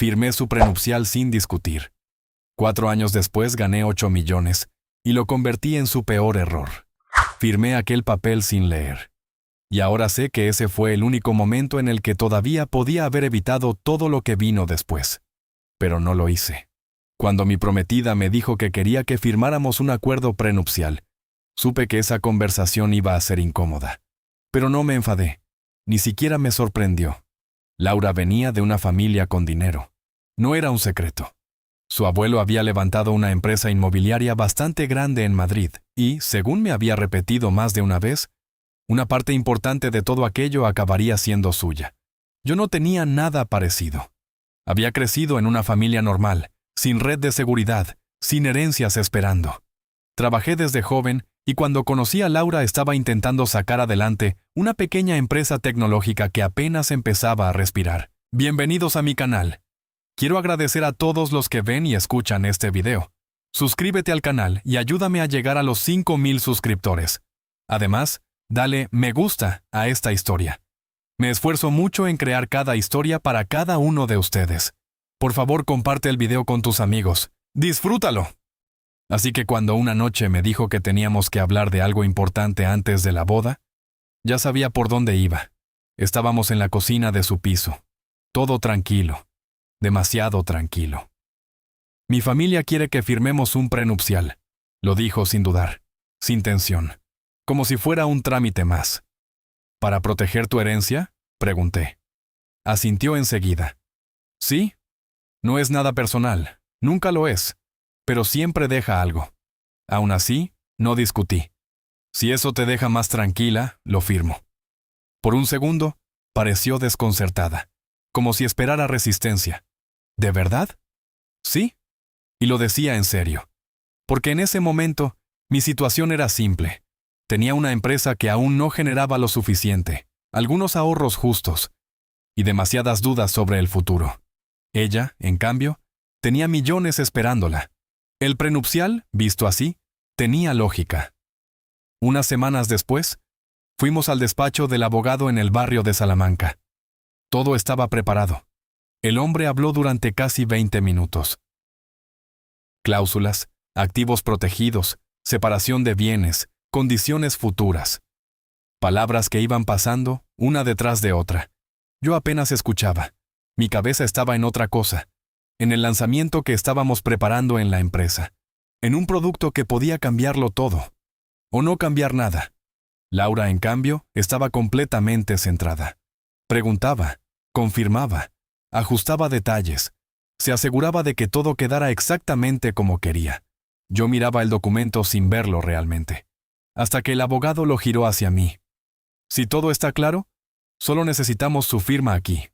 Firmé su prenupcial sin discutir. 4 años después gané 8 millones y lo convertí en su peor error. Firmé aquel papel sin leer. Y ahora sé que ese fue el único momento en el que todavía podía haber evitado todo lo que vino después. Pero no lo hice. Cuando mi prometida me dijo que quería que firmáramos un acuerdo prenupcial, supe que esa conversación iba a ser incómoda. Pero no me enfadé. Ni siquiera me sorprendió. Laura venía de una familia con dinero. No era un secreto. Su abuelo había levantado una empresa inmobiliaria bastante grande en Madrid y, según me había repetido más de una vez, una parte importante de todo aquello acabaría siendo suya. Yo no tenía nada parecido. Había crecido en una familia normal, sin red de seguridad, sin herencias esperando. Trabajé desde joven y cuando conocí a Laura estaba intentando sacar adelante una pequeña empresa tecnológica que apenas empezaba a respirar. Bienvenidos a mi canal. Quiero agradecer a todos los que ven y escuchan este video. Suscríbete al canal y ayúdame a llegar a los 5,000 suscriptores. Además, dale me gusta a esta historia. Me esfuerzo mucho en crear cada historia para cada uno de ustedes. Por favor, comparte el video con tus amigos. ¡Disfrútalo! Así que cuando una noche me dijo que teníamos que hablar de algo importante antes de la boda, ya sabía por dónde iba. Estábamos en la cocina de su piso. Todo tranquilo. Demasiado tranquilo. Mi familia quiere que firmemos un prenupcial, lo dijo sin dudar, sin tensión, como si fuera un trámite más. ¿Para proteger tu herencia?, pregunté. Asintió enseguida. Sí, no es nada personal, nunca lo es, pero siempre deja algo. Aún así, no discutí. Si eso te deja más tranquila, lo firmo. Por un segundo, pareció desconcertada, como si esperara resistencia. ¿De verdad? Sí. Y lo decía en serio. Porque en ese momento, mi situación era simple. Tenía una empresa que aún no generaba lo suficiente, algunos ahorros justos, y demasiadas dudas sobre el futuro. Ella, en cambio, tenía millones esperándola. El prenupcial, visto así, tenía lógica. Unas semanas después, fuimos al despacho del abogado en el barrio de Salamanca. Todo estaba preparado. El hombre habló durante casi 20 minutos. Cláusulas, activos protegidos, separación de bienes, condiciones futuras. Palabras que iban pasando, una detrás de otra. Yo apenas escuchaba. Mi cabeza estaba en otra cosa, en el lanzamiento que estábamos preparando en la empresa, en un producto que podía cambiarlo todo, o no cambiar nada. Laura, en cambio, estaba completamente centrada. Preguntaba, confirmaba, ajustaba detalles, se aseguraba de que todo quedara exactamente como quería. Yo miraba el documento sin verlo realmente, hasta que el abogado lo giró hacia mí. Si todo está claro, solo necesitamos su firma aquí.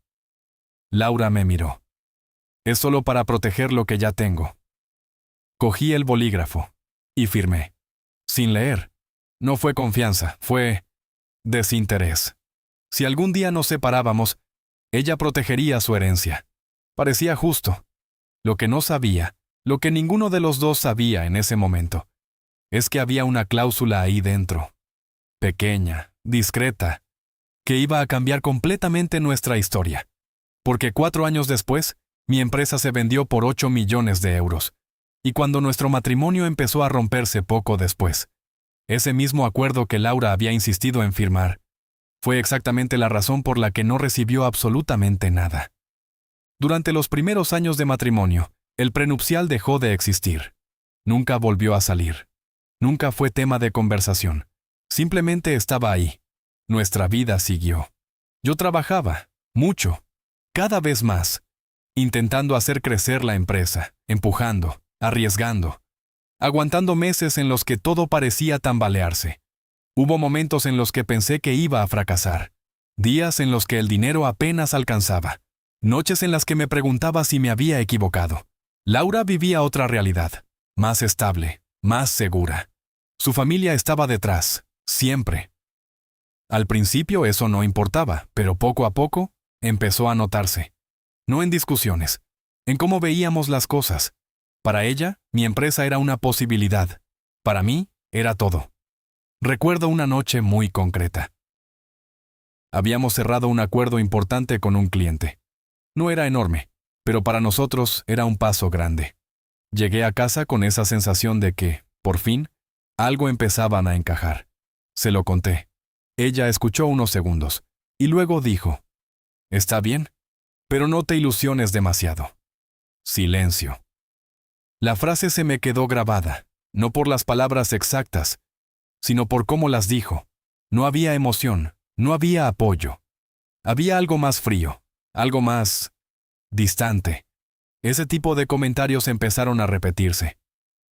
Laura me miró. Es solo para proteger lo que ya tengo. Cogí el bolígrafo y firmé. Sin leer. No fue confianza, fue desinterés. Si algún día nos separábamos, ella protegería su herencia. Parecía justo. Lo que no sabía, lo que ninguno de los dos sabía en ese momento, es que había una cláusula ahí dentro. Pequeña, discreta, que iba a cambiar completamente nuestra historia. Porque 4 años después, mi empresa se vendió por 8 millones de euros. Y cuando nuestro matrimonio empezó a romperse poco después, ese mismo acuerdo que Laura había insistido en firmar, fue exactamente la razón por la que no recibió absolutamente nada. Durante los primeros años de matrimonio, el prenupcial dejó de existir. Nunca volvió a salir. Nunca fue tema de conversación. Simplemente estaba ahí. Nuestra vida siguió. Yo trabajaba, mucho, cada vez más, intentando hacer crecer la empresa, empujando, arriesgando, aguantando meses en los que todo parecía tambalearse. Hubo momentos en los que pensé que iba a fracasar, días en los que el dinero apenas alcanzaba, noches en las que me preguntaba si me había equivocado. Laura vivía otra realidad, más estable, más segura. Su familia estaba detrás, siempre. Al principio eso no importaba, pero poco a poco empezó a notarse. No en discusiones, en cómo veíamos las cosas. Para ella, mi empresa era una posibilidad. Para mí, era todo. Recuerdo una noche muy concreta. Habíamos cerrado un acuerdo importante con un cliente. No era enorme, Pero para nosotros era un paso grande. Llegué a casa con esa sensación de que, por fin, algo empezaban a encajar. Se lo conté. Ella escuchó unos segundos, y luego dijo, «Está bien, pero no te ilusiones demasiado». Silencio. La frase se me quedó grabada, no por las palabras exactas, sino por cómo las dijo. No había emoción, no había apoyo. Había algo más frío, algo más distante. Ese tipo de comentarios empezaron a repetirse.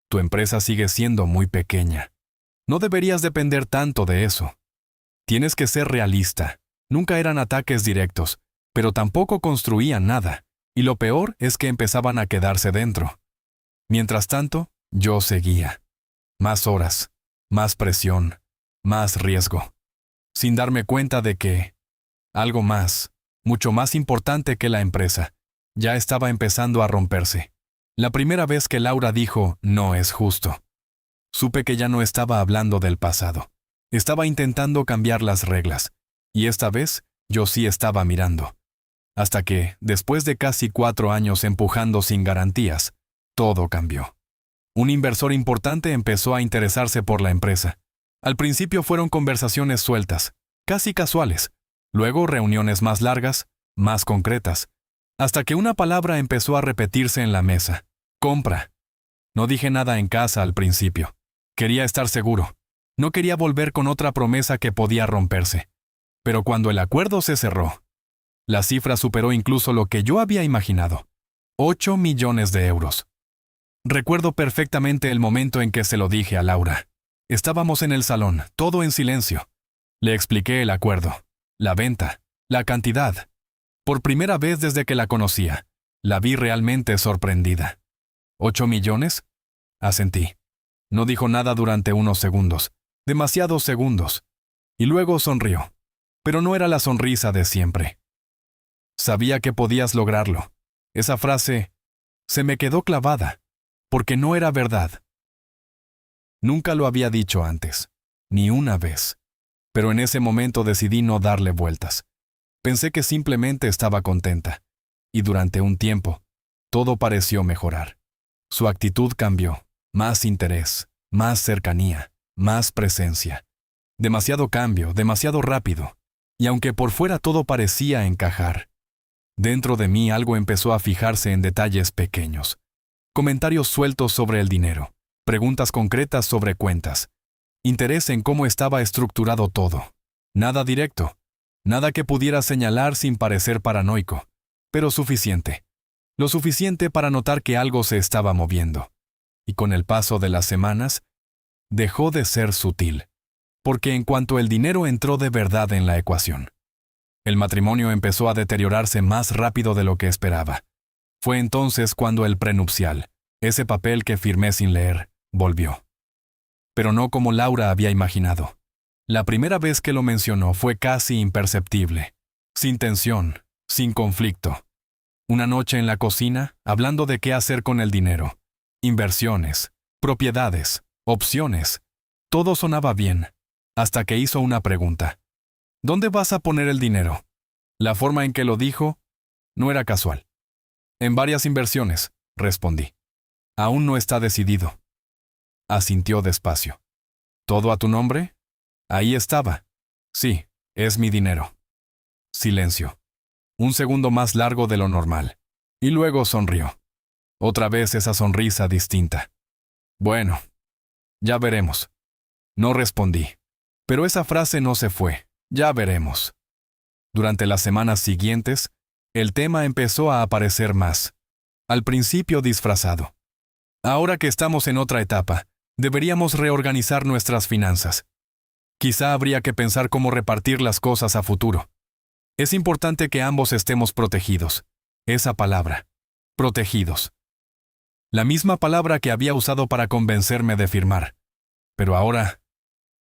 Tu empresa sigue siendo muy pequeña. No deberías depender tanto de eso. Tienes que ser realista. Nunca eran ataques directos, pero tampoco construían nada. Y lo peor es que empezaban a quedarse dentro. Mientras tanto, yo seguía. Más horas, más presión, más riesgo. Sin darme cuenta de que algo más, mucho más importante que la empresa, ya estaba empezando a romperse. La primera vez que Laura dijo, no es justo, supe que ya no estaba hablando del pasado. Estaba intentando cambiar las reglas, y esta vez yo sí estaba mirando. Hasta que, después de casi 4 años empujando sin garantías, todo cambió. Un inversor importante empezó a interesarse por la empresa. Al principio fueron conversaciones sueltas, casi casuales, luego reuniones más largas, más concretas, hasta que una palabra empezó a repetirse en la mesa. Compra. No dije nada en casa al principio. Quería estar seguro. No quería volver con otra promesa que podía romperse. Pero cuando el acuerdo se cerró, la cifra superó incluso lo que yo había imaginado. 8 millones de euros. Recuerdo perfectamente el momento en que se lo dije a Laura. Estábamos en el salón, todo en silencio. Le expliqué el acuerdo, la venta, la cantidad. Por primera vez desde que la conocía, la vi realmente sorprendida. ¿8 millones? Asentí. No dijo nada durante unos segundos, demasiados segundos. Y luego sonrió. Pero no era la sonrisa de siempre. Sabía que podías lograrlo. Esa frase se me quedó clavada, porque no era verdad. Nunca lo había dicho antes, ni una vez. Pero en ese momento decidí no darle vueltas. Pensé que simplemente estaba contenta. Y durante un tiempo, todo pareció mejorar. Su actitud cambió. Más interés, más cercanía, más presencia. Demasiado cambio, demasiado rápido. Y aunque por fuera todo parecía encajar, dentro de mí algo empezó a fijarse en detalles pequeños. Comentarios sueltos sobre el dinero, preguntas concretas sobre cuentas, interés en cómo estaba estructurado todo. Nada directo, nada que pudiera señalar sin parecer paranoico, pero suficiente. Lo suficiente para notar que algo se estaba moviendo. Y con el paso de las semanas, dejó de ser sutil, porque en cuanto el dinero entró de verdad en la ecuación, el matrimonio empezó a deteriorarse más rápido de lo que esperaba. Fue entonces cuando el prenupcial, ese papel que firmé sin leer, volvió. Pero no como Laura había imaginado. La primera vez que lo mencionó fue casi imperceptible, sin tensión, sin conflicto. Una noche en la cocina, hablando de qué hacer con el dinero. Inversiones, propiedades, opciones. Todo sonaba bien, hasta que hizo una pregunta. ¿Dónde vas a poner el dinero? La forma en que lo dijo no era casual. En varias inversiones, respondí. Aún no está decidido. Asintió despacio. ¿Todo a tu nombre? Ahí estaba. Sí, es mi dinero. Silencio. Un segundo más largo de lo normal. Y luego sonrió. Otra vez esa sonrisa distinta. Bueno, ya veremos. No respondí. Pero esa frase no se fue. Ya veremos. Durante las semanas siguientes, el tema empezó a aparecer más. Al principio disfrazado. Ahora que estamos en otra etapa, deberíamos reorganizar nuestras finanzas. Quizá habría que pensar cómo repartir las cosas a futuro. Es importante que ambos estemos protegidos. Esa palabra. Protegidos. La misma palabra que había usado para convencerme de firmar. Pero ahora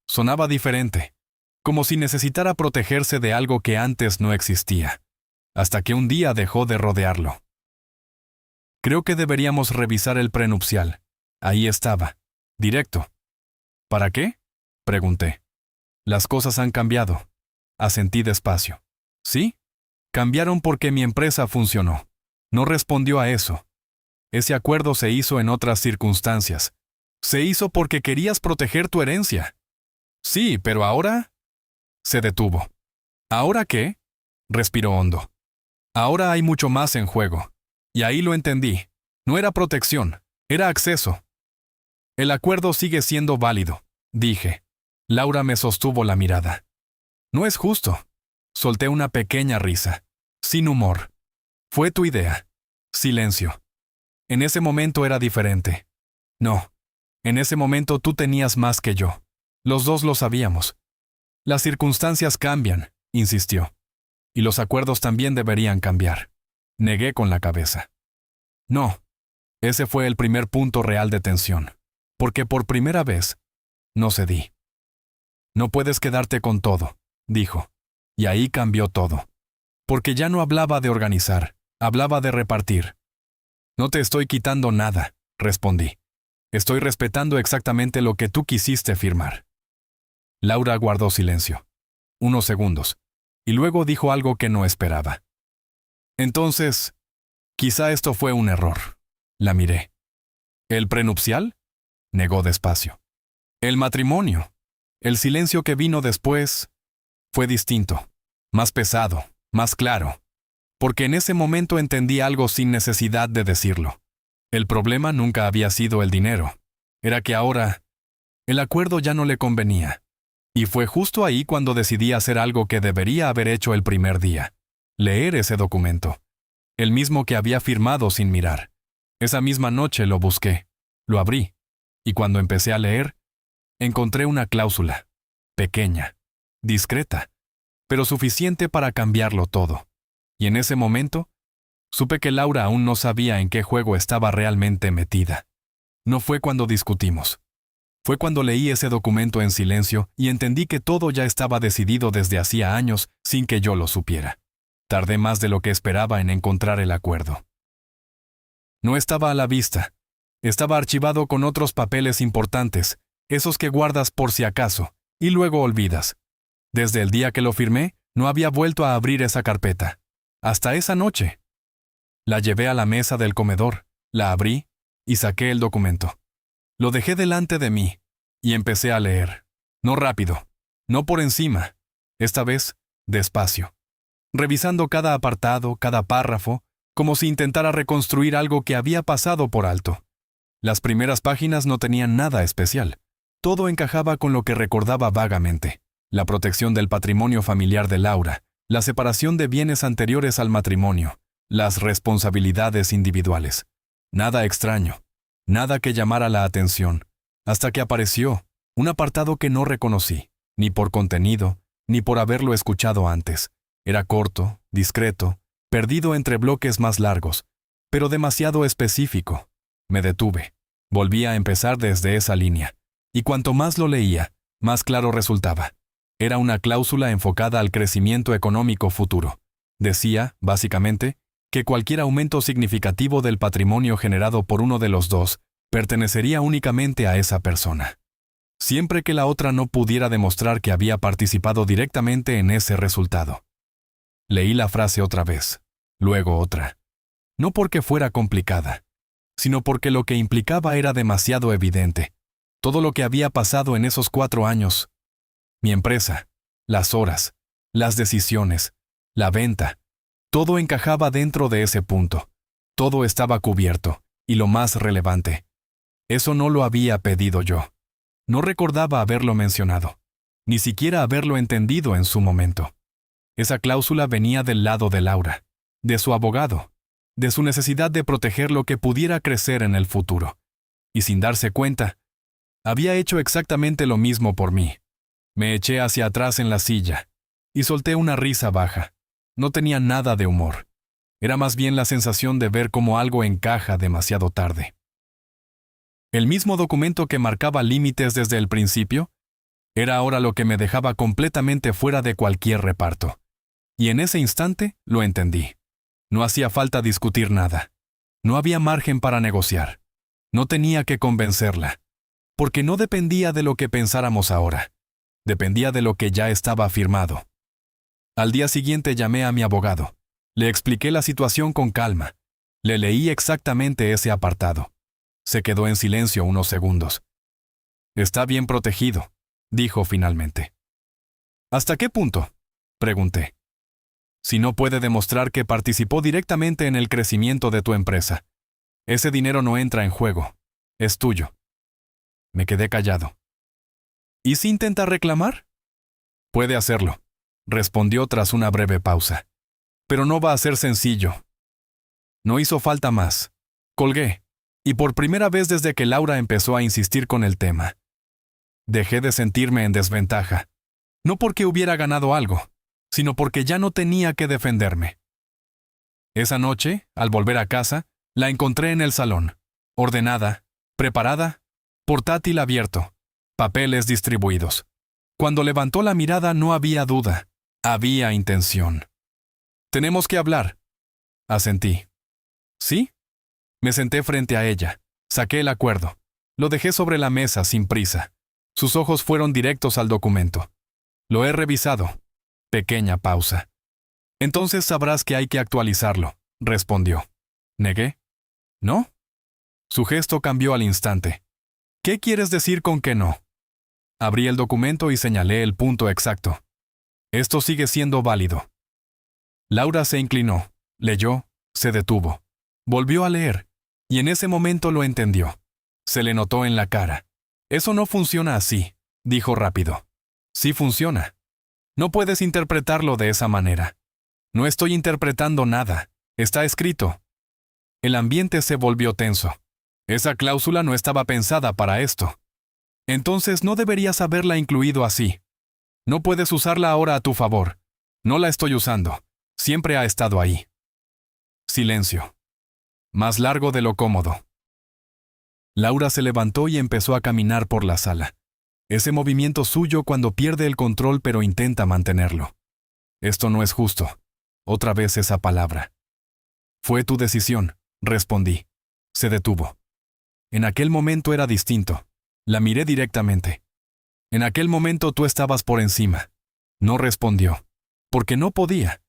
sonaba diferente. Como si necesitara protegerse de algo que antes no existía. Hasta que un día dejó de rodearlo. Creo que deberíamos revisar el prenupcial. Ahí estaba. Directo. ¿Para qué? Pregunté. Las cosas han cambiado. Asentí despacio. ¿Sí? Cambiaron porque mi empresa funcionó. No respondió a eso. Ese acuerdo se hizo en otras circunstancias. Se hizo porque querías proteger tu herencia. Sí, pero ahora... Se detuvo. ¿Ahora qué? Respiró hondo. Ahora hay mucho más en juego. Y ahí lo entendí. No era protección, era acceso. El acuerdo sigue siendo válido, dije. Laura me sostuvo la mirada. No es justo. Solté una pequeña risa. Sin humor. Fue tu idea. Silencio. En ese momento era diferente. No. En ese momento tú tenías más que yo. Los dos lo sabíamos. Las circunstancias cambian, insistió. Y los acuerdos también deberían cambiar. Negué con la cabeza. No. Ese fue el primer punto real de tensión. Porque por primera vez, no cedí. No puedes quedarte con todo, dijo. Y ahí cambió todo. Porque ya no hablaba de organizar, hablaba de repartir. No te estoy quitando nada, respondí. Estoy respetando exactamente lo que tú quisiste firmar. Laura guardó silencio. Unos segundos. Y luego dijo algo que no esperaba. Entonces, quizá esto fue un error. La miré. ¿El prenupcial? Negó despacio. El matrimonio. El silencio que vino después fue distinto, más pesado, más claro. Porque en ese momento entendí algo sin necesidad de decirlo. El problema nunca había sido el dinero. Era que ahora, el acuerdo ya no le convenía. Y fue justo ahí cuando decidí hacer algo que debería haber hecho el primer día. Leer ese documento. El mismo que había firmado sin mirar. Esa misma noche lo busqué. Lo abrí. Y cuando empecé a leer, encontré una cláusula. Pequeña. Discreta. Pero suficiente para cambiarlo todo. Y en ese momento, supe que Laura aún no sabía en qué juego estaba realmente metida. No fue cuando discutimos. Fue cuando leí ese documento en silencio y entendí que todo ya estaba decidido desde hacía años sin que yo lo supiera. Tardé más de lo que esperaba en encontrar el acuerdo. No estaba a la vista. Estaba archivado con otros papeles importantes, esos que guardas por si acaso, y luego olvidas. Desde el día que lo firmé, no había vuelto a abrir esa carpeta. Hasta esa noche. La llevé a la mesa del comedor, la abrí y saqué el documento. Lo dejé delante de mí y empecé a leer. No rápido, no por encima. Esta vez, despacio. Revisando cada apartado, cada párrafo, como si intentara reconstruir algo que había pasado por alto. Las primeras páginas no tenían nada especial. Todo encajaba con lo que recordaba vagamente. La protección del patrimonio familiar de Laura, la separación de bienes anteriores al matrimonio, las responsabilidades individuales. Nada extraño, nada que llamara la atención, hasta que apareció un apartado que no reconocí, ni por contenido, ni por haberlo escuchado antes. Era corto, discreto, perdido entre bloques más largos, pero demasiado específico. Me detuve. Volví a empezar desde esa línea, y cuanto más lo leía, más claro resultaba. Era una cláusula enfocada al crecimiento económico futuro. Decía, básicamente, que cualquier aumento significativo del patrimonio generado por uno de los dos pertenecería únicamente a esa persona, siempre que la otra no pudiera demostrar que había participado directamente en ese resultado. Leí la frase otra vez, luego otra. No porque fuera complicada, sino porque lo que implicaba era demasiado evidente. Todo lo que había pasado en esos 4 años. Mi empresa, las horas, las decisiones, la venta, todo encajaba dentro de ese punto. Todo estaba cubierto, y lo más relevante. Eso no lo había pedido yo. No recordaba haberlo mencionado, ni siquiera haberlo entendido en su momento. Esa cláusula venía del lado de Laura, de su abogado, de su necesidad de proteger lo que pudiera crecer en el futuro. Y sin darse cuenta, había hecho exactamente lo mismo por mí. Me eché hacia atrás en la silla y solté una risa baja. No tenía nada de humor. Era más bien la sensación de ver cómo algo encaja demasiado tarde. El mismo documento que marcaba límites desde el principio, era ahora lo que me dejaba completamente fuera de cualquier reparto. Y en ese instante lo entendí. No hacía falta discutir nada. No había margen para negociar. No tenía que convencerla. Porque no dependía de lo que pensáramos ahora. Dependía de lo que ya estaba firmado. Al día siguiente llamé a mi abogado. Le expliqué la situación con calma. Le leí exactamente ese apartado. Se quedó en silencio unos segundos. Está bien protegido, dijo finalmente. ¿Hasta qué punto? Pregunté. Si no puede demostrar que participó directamente en el crecimiento de tu empresa. Ese dinero no entra en juego. Es tuyo. Me quedé callado. ¿Y si intenta reclamar? Puede hacerlo, respondió tras una breve pausa. Pero no va a ser sencillo. No hizo falta más. Colgué, y por primera vez desde que Laura empezó a insistir con el tema. Dejé de sentirme en desventaja. No porque hubiera ganado algo, sino porque ya no tenía que defenderme. Esa noche, al volver a casa, la encontré en el salón, ordenada, preparada, portátil abierto, papeles distribuidos. Cuando levantó la mirada no había duda, había intención. Tenemos que hablar. Asentí. ¿Sí? Me senté frente a ella, saqué el acuerdo, lo dejé sobre la mesa sin prisa. Sus ojos fueron directos al documento. Lo he revisado. Pequeña pausa. Entonces sabrás que hay que actualizarlo, respondió. ¿Negué? ¿No? Su gesto cambió al instante. ¿Qué quieres decir con que no? Abrí el documento y señalé el punto exacto. Esto sigue siendo válido. Laura se inclinó, leyó, se detuvo. Volvió a leer, y en ese momento lo entendió. Se le notó en la cara. Eso no funciona así, dijo rápido. Sí funciona. No puedes interpretarlo de esa manera. No estoy interpretando nada. Está escrito. El ambiente se volvió tenso. Esa cláusula no estaba pensada para esto. Entonces no deberías haberla incluido así. No puedes usarla ahora a tu favor. No la estoy usando. Siempre ha estado ahí. Silencio. Más largo de lo cómodo. Laura se levantó y empezó a caminar por la sala. Ese movimiento suyo cuando pierde el control pero intenta mantenerlo. Esto no es justo. Otra vez esa palabra. Fue tu decisión, respondí. Se detuvo. En aquel momento era distinto. La miré directamente. En aquel momento tú estabas por encima. No respondió. Porque no podía.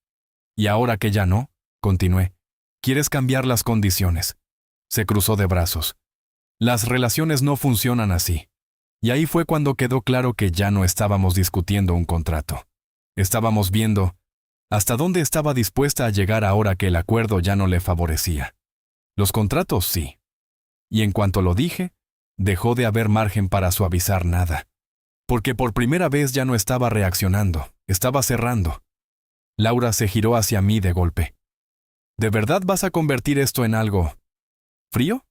Y ahora que ya no, continué, quieres cambiar las condiciones. Se cruzó de brazos. Las relaciones no funcionan así. Y ahí fue cuando quedó claro que ya no estábamos discutiendo un contrato. Estábamos viendo hasta dónde estaba dispuesta a llegar ahora que el acuerdo ya no le favorecía. Los contratos sí. Y en cuanto lo dije, dejó de haber margen para suavizar nada. Porque por primera vez ya no estaba reaccionando, estaba cerrando. Laura se giró hacia mí de golpe. ¿De verdad vas a convertir esto en algo frío?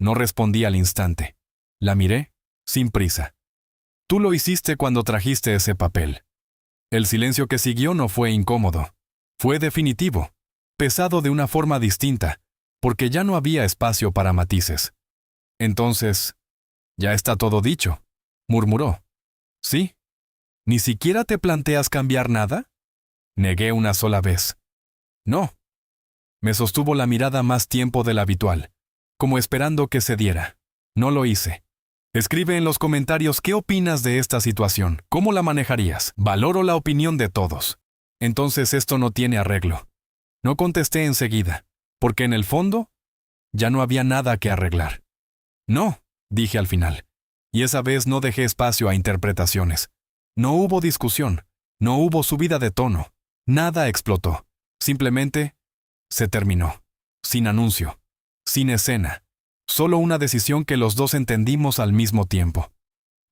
No respondí al instante. La miré, sin prisa. Tú lo hiciste cuando trajiste ese papel. El silencio que siguió no fue incómodo. Fue definitivo, pesado de una forma distinta, porque ya no había espacio para matices. Entonces, ya está todo dicho, murmuró. ¿Sí? ¿Ni siquiera te planteas cambiar nada? Negué una sola vez. No. Me sostuvo la mirada más tiempo del habitual, como esperando que se diera. No lo hice. Escribe en los comentarios qué opinas de esta situación, cómo la manejarías. Valoro la opinión de todos. Entonces esto no tiene arreglo. No contesté enseguida, porque en el fondo ya no había nada que arreglar. No, dije al final. Y esa vez no dejé espacio a interpretaciones. No hubo discusión, no hubo subida de tono, nada explotó. Simplemente se terminó. Sin anuncio, sin escena. Solo una decisión que los dos entendimos al mismo tiempo.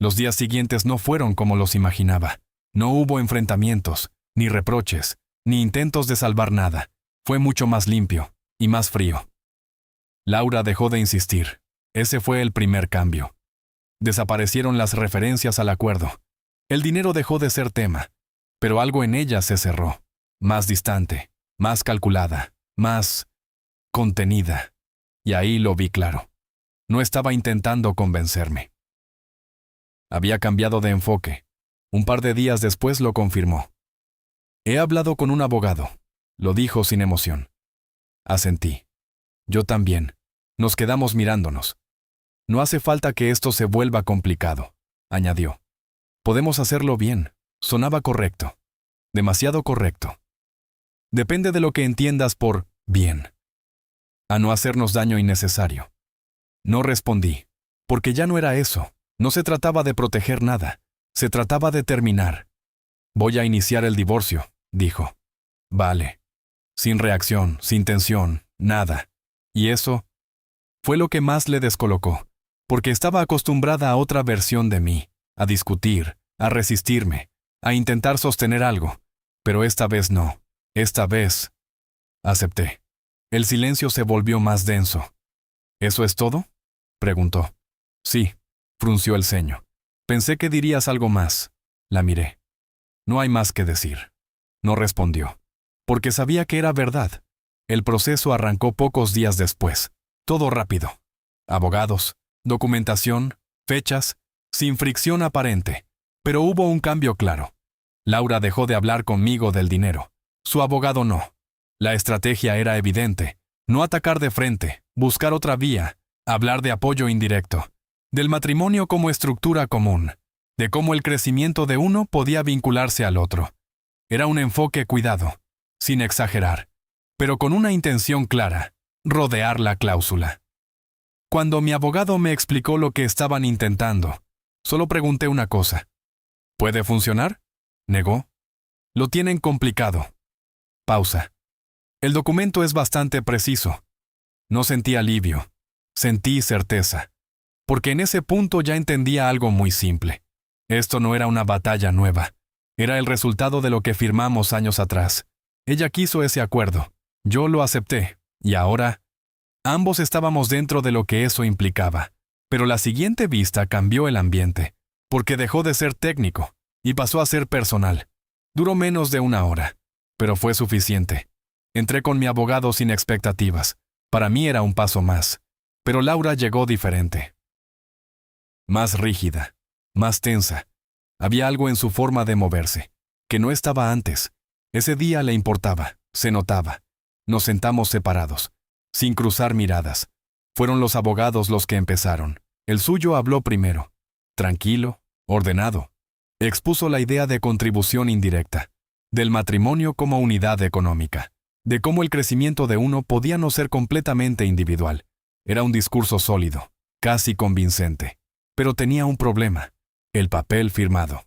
Los días siguientes no fueron como los imaginaba. No hubo enfrentamientos, ni reproches, ni intentos de salvar nada. Fue mucho más limpio y más frío. Laura dejó de insistir. Ese fue el primer cambio. Desaparecieron las referencias al acuerdo. El dinero dejó de ser tema, pero algo en ella se cerró. Más distante, más calculada, más contenida. Y ahí lo vi claro. No estaba intentando convencerme. Había cambiado de enfoque. Un par de días después lo confirmó. He hablado con un abogado. Lo dijo sin emoción. Asentí. Yo también. Nos quedamos mirándonos. No hace falta que esto se vuelva complicado, añadió. Podemos hacerlo bien. Sonaba correcto. Demasiado correcto. Depende de lo que entiendas por bien. a no hacernos daño innecesario. No respondí, porque ya no era eso. No se trataba de proteger nada, se trataba de terminar. Voy a iniciar el divorcio, dijo. Vale. Sin reacción, sin tensión, nada. Y eso fue lo que más le descolocó, porque estaba acostumbrada a otra versión de mí, a discutir, a resistirme, a intentar sostener algo. Pero esta vez no. Esta vez acepté. El silencio se volvió más denso. ¿Eso es todo?, preguntó. Sí, frunció el ceño. Pensé que dirías algo más. La miré. No hay más que decir. No respondió, porque sabía que era verdad. El proceso arrancó pocos días después. Todo rápido. Abogados, documentación, fechas, sin fricción aparente. Pero hubo un cambio claro. Laura dejó de hablar conmigo del dinero. Su abogado no. La estrategia era evidente. No atacar de frente, buscar otra vía, hablar de apoyo indirecto, del matrimonio como estructura común, de cómo el crecimiento de uno podía vincularse al otro. Era un enfoque cuidado, sin exagerar, pero con una intención clara: rodear la cláusula. Cuando mi abogado me explicó lo que estaban intentando, solo pregunté una cosa. ¿Puede funcionar?, negó. Lo tienen complicado. Pausa. El documento es bastante preciso. No sentí alivio, sentí certeza, porque en ese punto ya entendía algo muy simple. Esto no era una batalla nueva, era el resultado de lo que firmamos años atrás. Ella quiso ese acuerdo, yo lo acepté, y ahora ambos estábamos dentro de lo que eso implicaba. Pero la siguiente vista cambió el ambiente, porque dejó de ser técnico y pasó a ser personal. Duró menos de una hora, pero fue suficiente. Entré con mi abogado sin expectativas. Para mí era un paso más, pero Laura llegó diferente. Más rígida, más tensa. Había algo en su forma de moverse, que no estaba antes. Ese día le importaba, se notaba. Nos sentamos separados, sin cruzar miradas. Fueron los abogados los que empezaron. El suyo habló primero. Tranquilo, ordenado. Expuso la idea de contribución indirecta, del matrimonio como unidad económica, de cómo el crecimiento de uno podía no ser completamente individual. Era un discurso sólido, casi convincente. Pero tenía un problema: el papel firmado.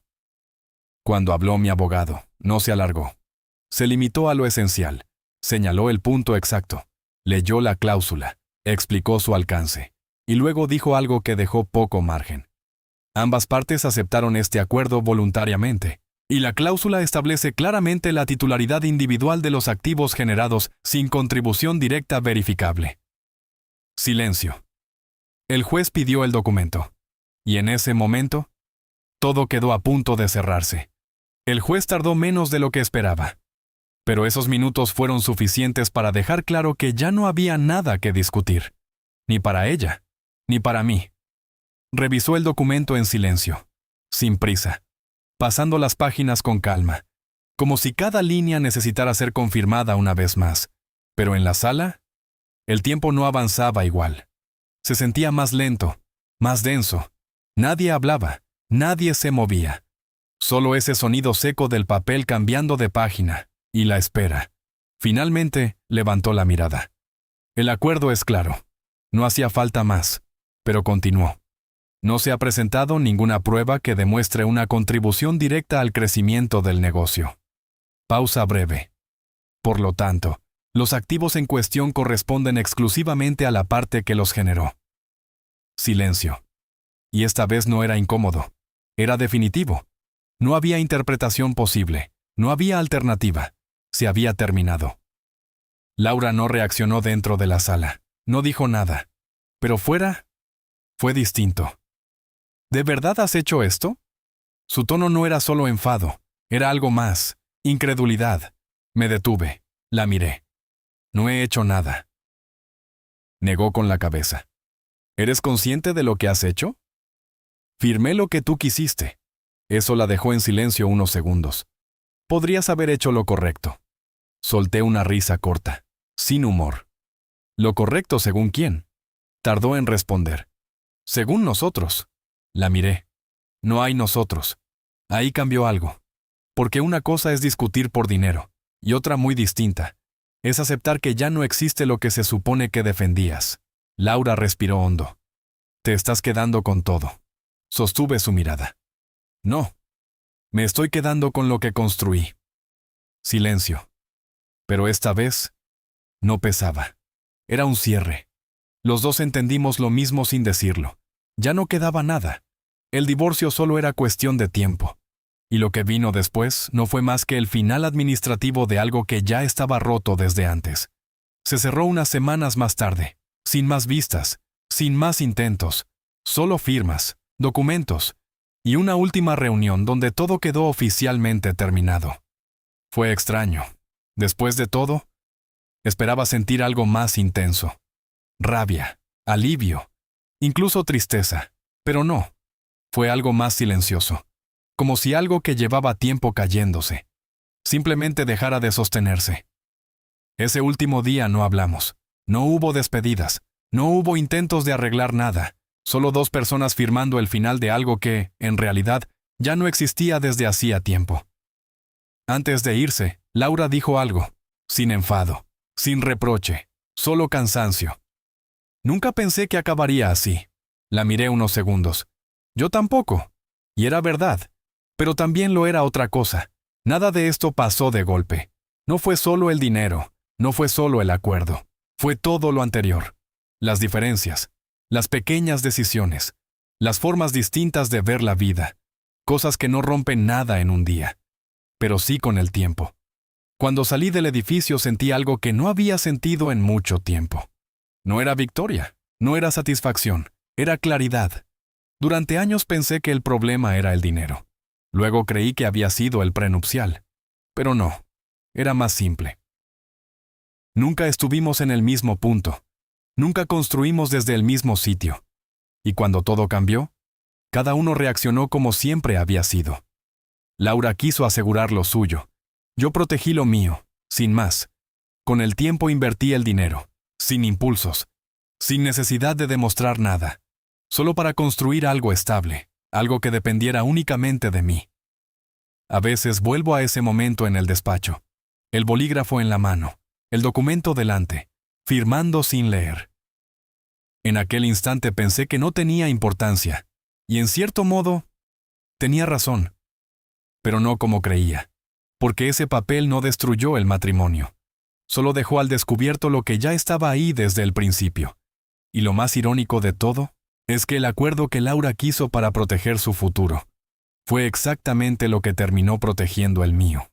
Cuando habló mi abogado, no se alargó. Se limitó a lo esencial. Señaló el punto exacto. Leyó la cláusula. Explicó su alcance. Y luego dijo algo que dejó poco margen. Ambas partes aceptaron este acuerdo voluntariamente, y la cláusula establece claramente la titularidad individual de los activos generados sin contribución directa verificable. Silencio. El juez pidió el documento. Y en ese momento, todo quedó a punto de cerrarse. El juez tardó menos de lo que esperaba. Pero esos minutos fueron suficientes para dejar claro que ya no había nada que discutir. Ni para ella, ni para mí. Revisó el documento en silencio, sin prisa, pasando las páginas con calma, como si cada línea necesitara ser confirmada una vez más. Pero en la sala, el tiempo no avanzaba igual. Se sentía más lento, más denso. Nadie hablaba, nadie se movía. Solo ese sonido seco del papel cambiando de página, y la espera. Finalmente, levantó la mirada. El acuerdo es claro. No hacía falta más, pero continuó. No se ha presentado ninguna prueba que demuestre una contribución directa al crecimiento del negocio. Pausa breve. Por lo tanto, los activos en cuestión corresponden exclusivamente a la parte que los generó. Silencio. Y esta vez no era incómodo. Era definitivo. No había interpretación posible. No había alternativa. Se había terminado. Laura no reaccionó dentro de la sala. No dijo nada. Pero fuera, fue distinto. ¿De verdad has hecho esto? Su tono no era solo enfado. Era algo más. Incredulidad. Me detuve. La miré. No he hecho nada. Negó con la cabeza. ¿Eres consciente de lo que has hecho? Firmé lo que tú quisiste. Eso la dejó en silencio unos segundos. Podrías haber hecho lo correcto. Solté una risa corta, sin humor. ¿Lo correcto según quién? Tardó en responder. Según nosotros. La miré. No hay nosotros. Ahí cambió algo. Porque una cosa es discutir por dinero, y otra muy distinta. Es aceptar que ya no existe lo que se supone que defendías. Laura respiró hondo. Te estás quedando con todo. Sostuve su mirada. No. Me estoy quedando con lo que construí. Silencio. Pero esta vez, no pesaba. Era un cierre. Los dos entendimos lo mismo sin decirlo. Ya no quedaba nada. El divorcio solo era cuestión de tiempo. Y lo que vino después no fue más que el final administrativo de algo que ya estaba roto desde antes. Se cerró unas semanas más tarde, sin más vistas, sin más intentos, solo firmas, documentos, y una última reunión donde todo quedó oficialmente terminado. Fue extraño. Después de todo, esperaba sentir algo más intenso. Rabia, alivio, incluso tristeza, pero no. Fue algo más silencioso, como si algo que llevaba tiempo cayéndose simplemente dejara de sostenerse. Ese último día no hablamos, no hubo despedidas, no hubo intentos de arreglar nada, solo dos personas firmando el final de algo que, en realidad, ya no existía desde hacía tiempo. Antes de irse, Laura dijo algo, sin enfado, sin reproche, solo cansancio. Nunca pensé que acabaría así. La miré unos segundos. Yo tampoco. Y era verdad. Pero también lo era otra cosa. Nada de esto pasó de golpe. No fue solo el dinero, no fue solo el acuerdo. Fue todo lo anterior. Las diferencias, las pequeñas decisiones, las formas distintas de ver la vida. Cosas que no rompen nada en un día. Pero sí con el tiempo. Cuando salí del edificio sentí algo que no había sentido en mucho tiempo. No era victoria, no era satisfacción, era claridad. Durante años pensé que el problema era el dinero. Luego creí que había sido el prenupcial. Pero no, era más simple. Nunca estuvimos en el mismo punto. Nunca construimos desde el mismo sitio. Y cuando todo cambió, cada uno reaccionó como siempre había sido. Laura quiso asegurar lo suyo. Yo protegí lo mío, sin más. Con el tiempo invertí el dinero, sin impulsos, sin necesidad de demostrar nada, solo para construir algo estable, algo que dependiera únicamente de mí. A veces vuelvo a ese momento en el despacho, el bolígrafo en la mano, el documento delante, firmando sin leer. En aquel instante pensé que no tenía importancia, y en cierto modo, tenía razón. Pero no como creía, porque ese papel no destruyó el matrimonio. Solo dejó al descubierto lo que ya estaba ahí desde el principio. Y lo más irónico de todo es que el acuerdo que Laura quiso para proteger su futuro fue exactamente lo que terminó protegiendo el mío.